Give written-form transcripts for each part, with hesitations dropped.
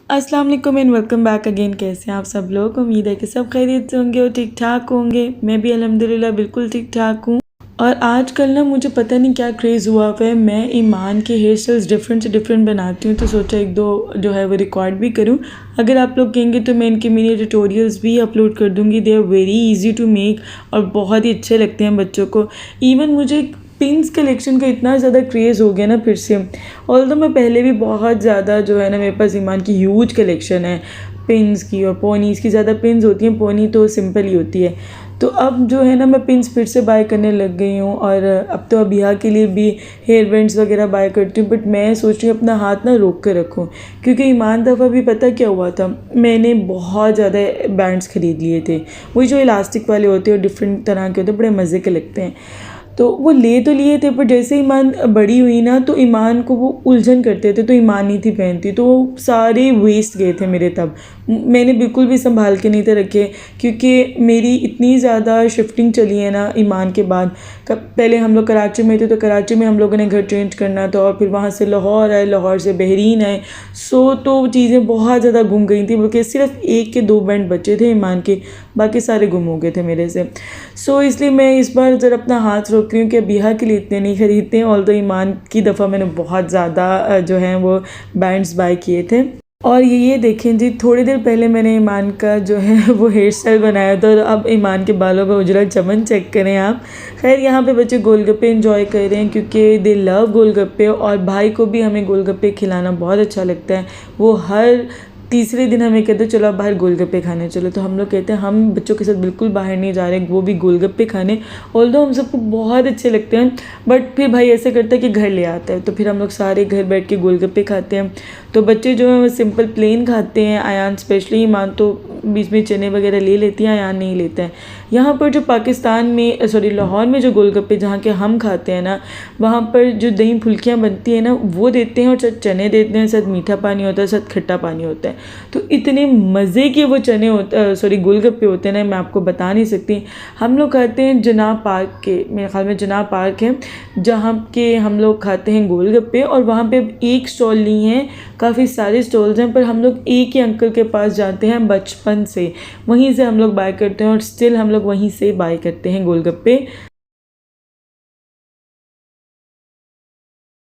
अस्सलाम वालेकुम and welcome back again. कैसे हैं आप सब लोग? उम्मीद है कि सब खैरियत से होंगे और ठीक ठाक होंगे। मैं भी अल्हम्दुलिल्लाह बिल्कुल ठीक ठाक हूँ। और आजकल ना मुझे पता नहीं क्या क्रेज़ हुआ हुआ है, मैं ईमान के हेयर स्टाइल्स डिफरेंट से डिफरेंट बनाती हूँ, तो सोचा एक दो जो है वो रिकॉर्ड भी करूँ। अगर आप लोग कहेंगे तो मैं इनके मिनी ट्यूटोरियल्स भी अपलोड कर दूँगी। They are very easy to make और बहुत ही अच्छे लगते हैं बच्चों को। इवन मुझे पिंस कलेक्शन का इतना ज़्यादा क्रेज़ हो गया ना फिर से। ऑल्दो मैं पहले भी बहुत ज़्यादा जो है ना, मेरे पास ईमान की ह्यूज कलेक्शन है पिन्स की, और पोनीज़ की ज़्यादा पिन्स होती हैं, पोनी तो सिंपल ही होती है। तो अब जो है ना मैं पिन्स फिर से बाय करने लग गई हूँ, और अब तो अबिया के लिए भी हेयर बैंड्स वगैरह बाय करती हूँ। बट मैं सोच रही हूँ अपना हाथ ना रोक कर रखूँ, क्योंकि ईमान दफ़ा भी पता क्या हुआ था, मैंने बहुत ज़्यादा बैंड्स ख़रीद लिए थे। वही जो इलास्टिक वाले होते हैं और डिफरेंट तरह के होते हैं, बड़े मज़े के लगते हैं। तो वो ले तो लिए थे, पर जैसे ईमान बड़ी हुई ना तो ईमान को वो उलझन करते थे, तो ईमान नहीं थी पहनती, तो वो सारे वेस्ट गए थे मेरे। तब मैंने बिल्कुल भी संभाल के नहीं थे रखे, क्योंकि मेरी इतनी ज़्यादा शिफ्टिंग चली है ना ईमान के बाद। पहले हम लोग कराची में थे, तो कराची में हम लोगों ने घर चेंज करना था, और फिर वहाँ से लाहौर आए, लाहौर से बहरीन आए। तो चीज़ें बहुत ज़्यादा गुम गई थी, बल्कि सिर्फ एक के दो बैंड बचे थे ईमान के, बाकी सारे गुम हो गए थे मेरे से। इसलिए मैं इस बार ज़रा अपना हाथ रोक रही हूँ कि बिहा के लिए इतने नहीं ख़रीदते हैं। ऑल तो ईमान की दफ़ा मैंने बहुत ज़्यादा जो है वो बैंड्स बाय किए थे। और ये देखें जी, थोड़ी देर पहले मैंने ईमान का जो है वो हेयर स्टाइल बनाया था, और अब ईमान के बालों का उजला चमन चेक करें आप। खैर यहाँ पे बच्चे गोलगप्पे एंजॉय कर रहे हैं, क्योंकि दे लव गोलगप्पे, और भाई को भी हमें गोलगप्पे खिलाना बहुत अच्छा लगता है। वो हर तीसरे दिन हमें कहते चलो आप बाहर गोलगप्पे खाने चलो, तो हम लोग कहते हैं हम बच्चों के साथ बिल्कुल बाहर नहीं जा रहे, वो भी गोलगप्पे खाने। ऑल्दो हम सबको बहुत अच्छे लगते हैं, बट फिर भाई ऐसे करता है कि घर ले आता है, तो फिर हम लोग सारे घर बैठ के गोलगप्पे खाते हैं। तो बच्चे जो हैं वो सिंपल प्लेन खाते हैं, आयान स्पेशली। ईमान तो बीच में चने वगैरह ले लेती हैं, आयान नहीं लेता है। यहाँ पर जो पाकिस्तान में लाहौर में जो गोलगप्पे जहाँ के हम खाते हैं ना, वहाँ पर जो दही फुल्कियाँ बनती हैं ना, वो देते हैं, और साथ चने देते हैं, साथ मीठा पानी होता है, साथ खट्टा पानी होता है। तो इतने मज़े के वो गोलगप्पे होते हैं ना, मैं आपको बता नहीं सकती। हम लोग खाते हैं जनाब पार्क के, मेरे ख्याल में जनाब पार्क है जहाँ के हम लोग खाते हैं गोलगप्पे। और वहाँ पे एक स्टॉल नहीं है, काफ़ी सारे स्टॉल्स हैं, पर हम लोग एक ही अंकल के पास जाते हैं बचपन से, वहीं से हम लोग बाय करते हैं, और स्टिल हम लोग वहीं से बाय करते हैं गोलगप्पे।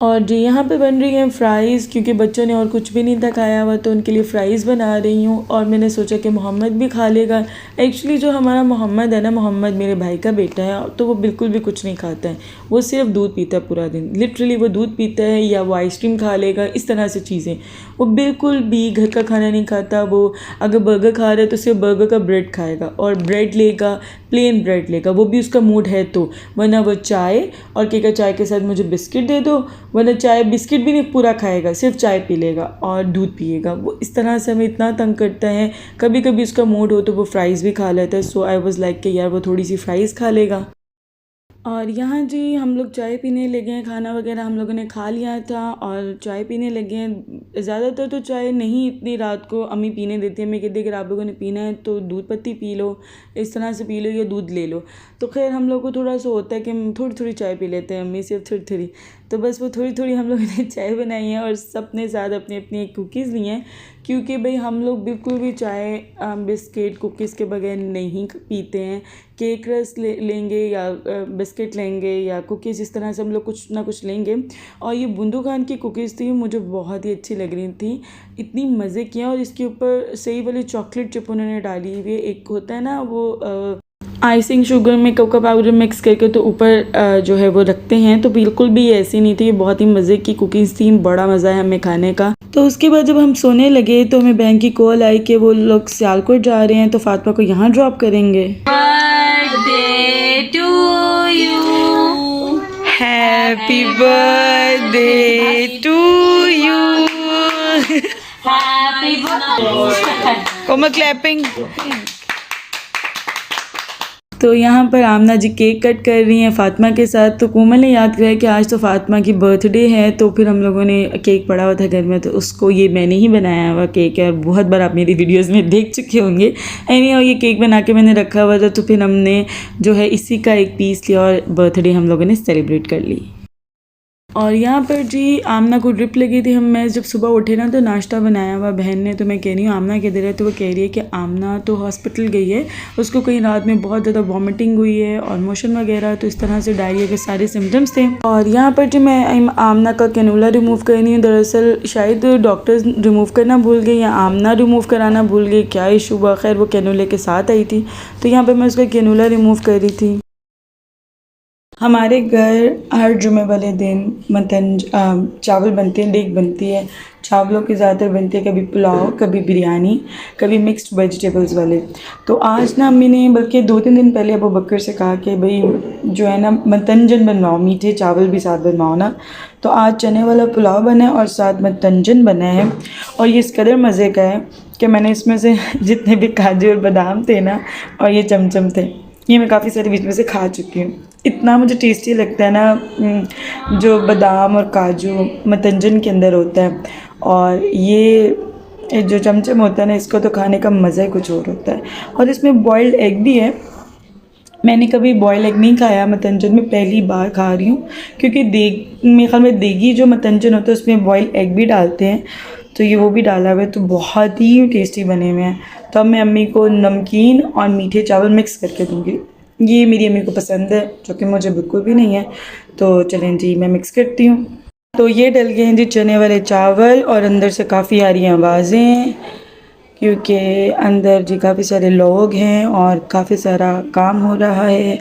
और जी यहाँ पे बन रही हैं फ़्राइज़, क्योंकि बच्चों ने और कुछ भी नहीं था खाया हुआ, तो उनके लिए फ़्राइज़ बना रही हूँ। और मैंने सोचा कि मोहम्मद भी खा लेगा। एक्चुअली जो हमारा मोहम्मद है ना, मोहम्मद मेरे भाई का बेटा है, तो वो बिल्कुल भी कुछ नहीं खाता है, वो सिर्फ दूध पीता है पूरा दिन। लिटरली वो दूध पीता है, या वो आइसक्रीम खा लेगा, इस तरह से चीज़ें। वो बिल्कुल भी घर का खाना नहीं खाता। वो अगर बर्गर खा रहा है तो सिर्फ बर्गर का ब्रेड खाएगा, और ब्रेड लेगा, प्लेन ब्रेड लेगा, वो भी उसका मूड है तो। वरना वो चाय, और कहेगा चाय के साथ मुझे बिस्किट दे दो, वरना चाय बिस्किट भी नहीं पूरा खाएगा, सिर्फ चाय पी लेगा और दूध पिएगा। वो इस तरह से हमें इतना तंग करता है। कभी कभी उसका मूड हो तो वो फ़्राइज़ भी खा लेता है। सो आई वाज़ लाइक कि यार वो थोड़ी सी फ़्राइज़ खा लेगा। और यहाँ जी हम लोग चाय पीने लगे हैं, खाना वगैरह हम लोगों ने खा लिया था और चाय पीने लगे हैं। ज़्यादातर तो चाय नहीं इतनी रात को अम्मी पीने देती है। मैं कहती अगर आप लोगों ने पीना है तो दूध पत्ती पी लो, इस तरह से पी लो, या दूध ले लो। तो खैर हम लोग को थोड़ा सा होता है कि हम थोड़ी थोड़ी चाय पी लेते हैं, अम्मी सिर्फ थोड़ी थोड़ी। तो बस वो थोड़ी थोड़ी हम लोगों ने चाय बनाई है, और सबने साथ अपनी अपनी कुकीज़ ली हैं, क्योंकि भाई हम लोग बिल्कुल भी चाय बिस्किट कुकीज़ के बगैर नहीं पीते हैं। केक रस लेंगे, या बिस्किट लेंगे, या कुकीज़, इस तरह से हम लोग कुछ ना कुछ लेंगे। और ये बुंदू खान की कुकीज़ थी, मुझे बहुत ही अच्छी लग रही थी, इतनी मज़े किया। और इसके ऊपर सही वाली चॉकलेट चिप उन्होंने डाली हुई है। एक होता है ना वो आइसिंग शुगर में कोको पाउडर मिक्स करके तो ऊपर जो है वो रखते हैं, तो बिल्कुल भी ऐसी नहीं थी, बहुत ही मज़े की कुकीज़ थी, बड़ा मज़ा है हमें खाने का। तो उसके बाद जब हम सोने लगे तो हमें बैंक की कॉल आई कि वो लोग सियालकोट जा रहे हैं, तो फातिमा को यहाँ ड्रॉप करेंगे। Birthday to you, happy birthday to you, happy birthday. Komal clapping. तो यहाँ पर आमना जी केक कट कर रही हैं फातिमा के साथ। तो कोमल ने याद किया कि आज तो फातिमा की बर्थडे है, तो फिर हम लोगों ने केक पड़ा हुआ था घर में, तो उसको ये मैंने ही बनाया हुआ केक है, और बहुत बार आप मेरी वीडियोस में देख चुके होंगे। और ये केक बना के मैंने रखा हुआ था, तो फिर हमने जो है इसी का एक पीस लिया और बर्थडे हम लोगों ने सेलिब्रेट कर ली। और यहाँ पर जी आमना को ड्रिप लगी थी। मैं जब सुबह उठे ना तो नाश्ता बनाया हुआ बहन ने, तो मैं कह रही हूँ आमना किधर है, तो वो कह रही है कि आमना तो हॉस्पिटल गई है, उसको कहीं रात में बहुत ज़्यादा वॉमिटिंग हुई है और मोशन वगैरह, तो इस तरह से डायरिया के सारे सिम्टम्स थे। और यहाँ पर जी मैं आमना का कैनुला रिमूव कर रही हूँ। दरअसल शायद डॉक्टर्स रिमूव करना भूल गए या आमना रिमूव कराना भूल गई, क्या इशू हुआ। खैर वो कैनुले के साथ आई थी, तो यहाँ पर मैं उसका कैनुला रिमूव कर रही थी। हमारे घर हर जुमे वाले दिन मतन चावल बनते हैं, डेग बनती है, चावलों की ज़्यादातर बनती है, कभी पुलाव, कभी बिरयानी, कभी मिक्स्ड वेजिटेबल्स वाले। तो आज ना अम्मी ने बल्कि 2-3 दिन पहले अबू बकर से कहा कि भाई जो है ना मतंजन बनवाओ, मीठे चावल भी साथ बनवाओ ना। तो आज चने वाला पुलाव बना है और साथ मतंजन बना है, और ये इस कदर मज़े का है कि मैंने इसमें से जितने भी काजू और बादाम थे ना और ये चमचम थे, ये मैं काफ़ी सारे बीच में से खा चुकी हूँ। इतना मुझे टेस्टी लगता है ना जो बादाम और काजू मतंजन के अंदर होता है, और ये जो चमचम होता है ना, इसको तो खाने का मज़ा ही कुछ और होता है। और इसमें बॉइल्ड एग भी है। मैंने कभी बॉयल एग नहीं खाया मतंजन में, पहली बार खा रही हूँ, क्योंकि मेरे ख्याल में देगी जो मतंजन होता है उसमें बॉयल एग भी डालते हैं, तो ये वो भी डाला हुआ है, तो बहुत ही टेस्टी बने हुए हैं। तो अब मैं अम्मी को नमकीन और मीठे चावल मिक्स करके दूँगी। ये मेरी अम्मी को पसंद है, जो कि मुझे बिल्कुल भी नहीं है। तो चलें जी मैं मिक्स करती हूँ। तो ये डल गए हैं जी चने वाले चावल, और अंदर से काफ़ी आ रही हैं आवाज़ें, क्योंकि अंदर जी काफ़ी सारे लोग हैं और काफ़ी सारा काम हो रहा है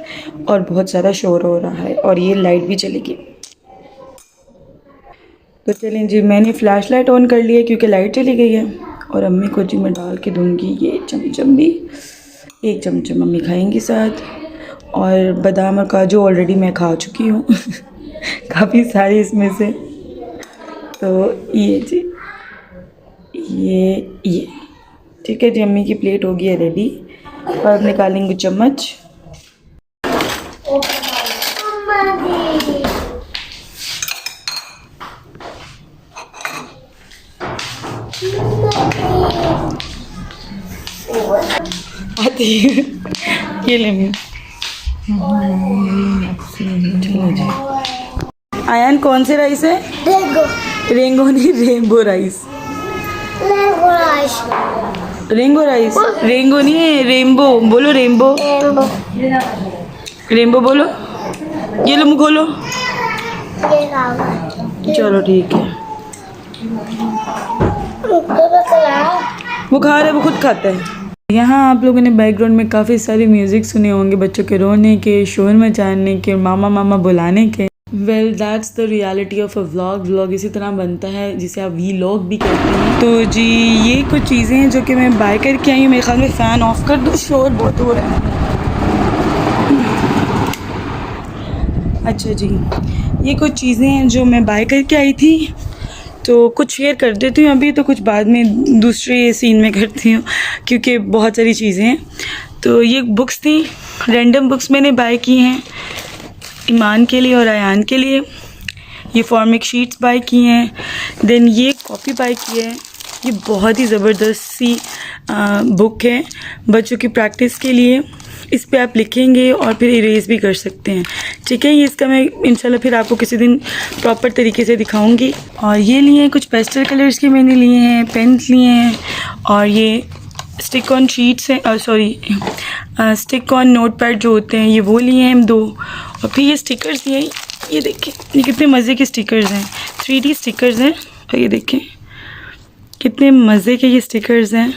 और बहुत सारा शोर हो रहा है, और ये लाइट भी चलेगी। तो चलें जी मैंने फ़्लैश लाइट ऑन कर लिया क्योंकि लाइट चली गई है, और अम्मी को जी मैं डाल के दूँगी ये चमचम भी, एक चमचम मम्मी खाएंगी साथ, और बादाम और काजू ऑलरेडी मैं खा चुकी हूँ काफ़ी सारी इसमें से। तो ये जी ये ठीक है जी, अम्मी की प्लेट होगी है रेडी, और अब निकालेंगे चम्मच। आती ये ले आयन, कौन से राइस है? रेंगो नहीं, रेनबो राइस। रेंगो राइस, रेंगो नहीं है, रेनबो बोलो, रेनबो रेनबो बोलो। ये लो मुँह खोलो। चलो ठीक है, वो खा रहा है, वो खुद खाता है। यहाँ आप लोगों ने बैकग्राउंड में काफ़ी सारी म्यूज़िक सुने होंगे, बच्चों के रोने के, शोर मचाने के, मामा मामा बुलाने के। Well that's the reality of a vlog इसी तरह बनता है, जिसे आप वीलॉग भी कहते हैं। तो जी ये कुछ चीज़ें हैं जो कि मैं बाय करके आई हूँ। मेरे ख्याल में फ़ैन ऑफ कर दो, शोर बहुत हो रहा है। अच्छा जी, ये कुछ चीज़ें हैं जो मैं बाय करके आई थी, तो कुछ शेयर कर देती हूँ अभी, तो कुछ बाद में दूसरे सीन में करती हूँ, क्योंकि बहुत सारी चीज़ें हैं। तो ये बुक्स थी, रैंडम बुक्स मैंने बाय की हैं ईमान के लिए और अयान के लिए। ये फॉर्मिक शीट्स बाय की हैं। देन ये कॉपी बाय की है, ये बहुत ही ज़बरदस्त सी बुक है बच्चों की प्रैक्टिस के लिए। इस पे आप लिखेंगे और फिर इरेज भी कर सकते हैं, ठीक है। ये इसका मैं इंशाल्लाह फिर आपको किसी दिन प्रॉपर तरीके से दिखाऊंगी। और ये लिए कुछ पेस्टल कलर्स के मैंने लिए हैं, पेन्स लिए हैं, और ये स्टिक ऑन शीट्स हैं, स्टिक ऑन नोट पैड जो होते हैं, ये वो लिए हैं 2। और फिर ये स्टिकर्स लिए, ये देखें ये कितने मज़े के स्टिकर्स हैं, 3D स्टिकर्स हैं, और ये देखें कितने मज़े के ये स्टिकर्स हैं,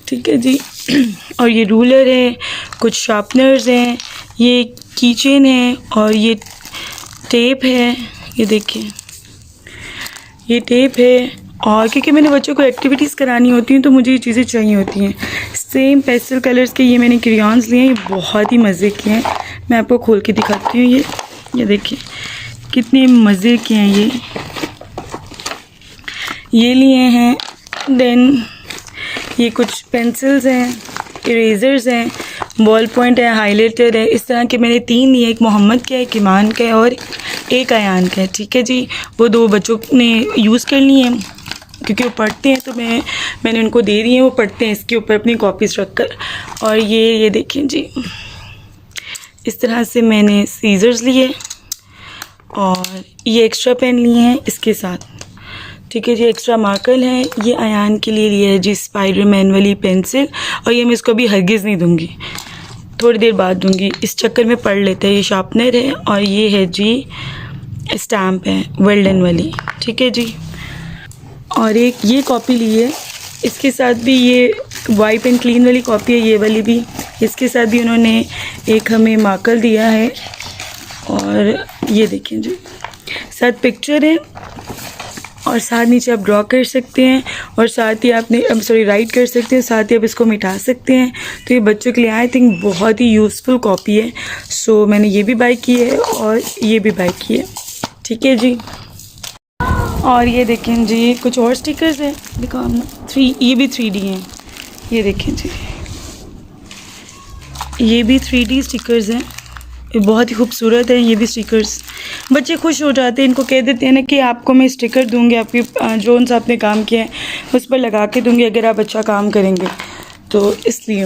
ठीक है जी। और ये रूलर है, कुछ शार्पनर्स हैं, ये कीचेन है, और ये टेप है, ये देखिए ये टेप है। और क्योंकि मैंने बच्चों को एक्टिविटीज़ करानी होती हैं तो मुझे ये चीज़ें चाहिए होती हैं। सेम पेस्टल कलर्स के ये मैंने क्रेयॉन्स लिए हैं, ये बहुत ही मज़े के हैं। मैं आपको खोल के दिखाती हूँ। ये देखिए कितने मज़े के हैं ये लिए हैं। देन ये कुछ पेंसिल्स हैं, इरेज़र्स हैं, बॉल पॉइंट है, हाइलाइटर है, इस तरह के मैंने 3 लिए। एक मोहम्मद का है, एक ईमान का है, और एक अयान का है, ठीक है जी। वो 2 बच्चों ने यूज़ कर लिए हैं क्योंकि वो पढ़ते हैं, तो मैंने उनको दे दिए हैं, वो पढ़ते हैं इसके ऊपर अपनी कॉपीज़ रख कर। और ये देखें जी, इस तरह से मैंने सीज़र्स लिए, और ये एक्स्ट्रा पेन लिए हैं इसके साथ, ठीक है जी। एक्स्ट्रा मार्कर है, ये अयान के लिए लिया है जी स्पाइडरमैन वाली पेंसिल, और ये मैं इसको अभी हरगिज़ नहीं दूंगी, थोड़ी देर बाद दूंगी, इस चक्कर में पढ़ लेते हैं। ये शार्पनर है और ये है जी स्टैम्प है वेल्डन वाली, ठीक है जी। और एक ये कॉपी ली है, इसके साथ भी ये वाइप एंड क्लीन वाली कॉपी है, ये वाली भी, इसके साथ भी उन्होंने एक हमें मार्कर दिया है। और ये देखें जी, साथ पिक्चर है और साथ नीचे आप ड्रॉ कर सकते हैं, और साथ ही आपने राइट कर सकते हैं, साथ ही आप इसको मिटा सकते हैं। तो ये बच्चों के लिए आई थिंक बहुत ही यूज़फुल कॉपी है। सो मैंने ये भी बाय की है और ये भी बाय की है, ठीक है जी। और ये देखें जी कुछ और स्टिकर्स हैं, दिखाओ ना, ये भी 3D हैं, ये देखें जी, ये भी 3D स्टिकर्स हैं, ये बहुत ही खूबसूरत है। ये भी स्टिकर्स बच्चे खुश हो जाते हैं, इनको कह देते हैं ना कि आपको मैं स्टिकर दूंगी, आपकी जो सा आपने काम किया है उस पर लगा के दूंगी अगर आप अच्छा काम करेंगे, तो इसलिए।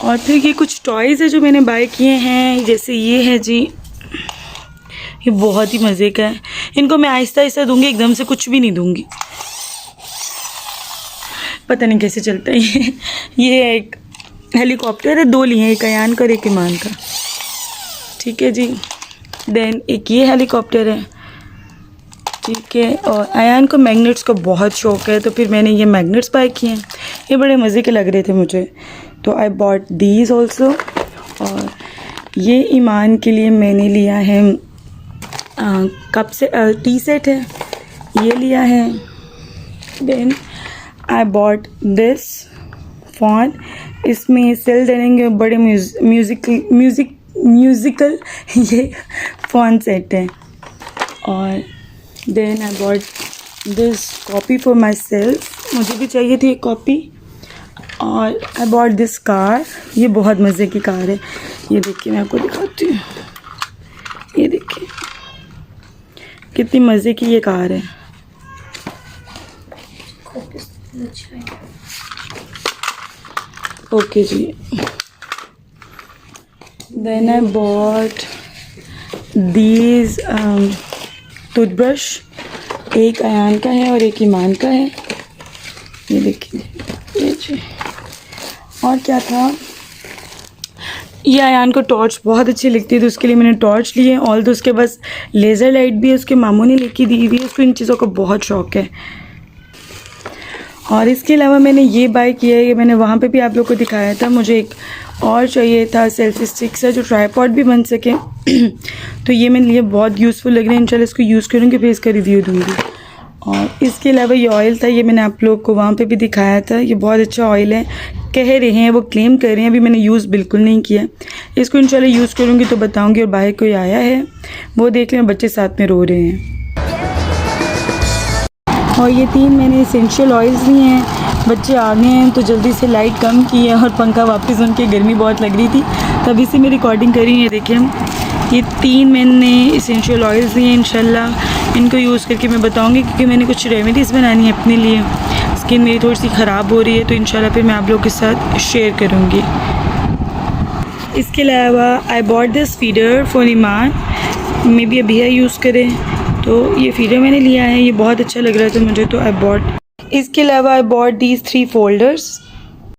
और फिर ये कुछ टॉयज़ है जो मैंने बाय किए हैं, जैसे ये है जी, ये बहुत ही मज़े का है। इनको मैं आहिस्ता आहिस्ता दूंगी, एकदम से कुछ भी नहीं दूंगी, पता नहीं कैसे चलता है। ये एक हेलीकॉप्टर है, 2 लिए हैं, एक अयान का और एक ईमान का, ठीक है जी। देन एक ये हेलीकॉप्टर है, ठीक है। और अयान को मैग्नेट्स का बहुत शौक़ है, तो फिर मैंने ये मैग्नेट्स बाय किए हैं, ये बड़े मज़े के लग रहे थे मुझे, तो आई बॉट दीज ऑल्सो। और ये ईमान के लिए मैंने लिया है कप से टी सेट है, ये लिया है। देन आई बॉट दिस फ़ॉन, इसमें सेल देंगे, बड़े म्यूज़िकल ये फ़ॉन सेट है। और then I bought this copy for myself, मुझे भी चाहिए थी एक कॉपी। और आई बॉट दिस कार, ये बहुत मज़े की कार है, ये देखिए मैं आपको दिखाती हूँ, ये देखिए कितनी मज़े की ये कार है। ओके जी। Then I bought these toothbrush, एक अयान का है और एक ईमान का है, ये देखिए, ये जी। और क्या था, ये अयान को टॉर्च बहुत अच्छी लगती है, तो उसके लिए मैंने टॉर्च ली है। ऑल तो उसके पास लेज़र लाइट भी है, उसके मामू ने लेके दी हुई है, उसको इन चीज़ों का बहुत शौक़ है। और इसके अलावा मैंने ये बाय किया है, ये मैंने वहाँ पे भी आप लोग को दिखाया था। मुझे एक और चाहिए था सेल्फी स्टिक से जो ट्राईपॉड भी बन सके तो ये मैंने लिए, बहुत यूज़फुल लग रहा है, इंशाल्लाह इसको यूज़ करूँगी, फिर इसका रिव्यू दूँगी। और इसके अलावा ये ऑयल था, ये मैंने आप लोग को वहाँ पे भी दिखाया था, ये बहुत अच्छा ऑयल है, कह रहे हैं वो, क्लेम कर रहे हैं, अभी मैंने यूज़ बिल्कुल नहीं किया। इसको इंशाल्लाह यूज़ करूँगी तो बताऊँगी। और बाहर कोई आया है वो देख लें, बच्चे साथ में रो रहे हैं। और ये 3 मैंने एसेंशियल ऑयल्स लिए हैं, बच्चे आ गए हैं तो जल्दी से लाइट कम की है और पंखा वापस, उनकी गर्मी बहुत लग रही थी तभी से मैं रिकॉर्डिंग करी है। देखिए ये 3 मैंने एसेंशियल ऑयल्स लिए हैं, इंशाल्लाह इनको यूज़ करके मैं बताऊंगी, क्योंकि मैंने कुछ रेमेडीज़ बनानी है अपने लिए, स्किन मेरी थोड़ी सी ख़राब हो रही है, तो इंशाल्लाह फिर मैं आप लोगों के साथ शेयर करूँगी। इसके अलावा I bought this feeder for Iman, maybe अभी यूज़ करें, तो ये फीडर मैंने लिया है, ये बहुत अच्छा लग रहा था मुझे, तो आई बॉट। इसके अलावा आई बॉट दीज 3 फोल्डर्स,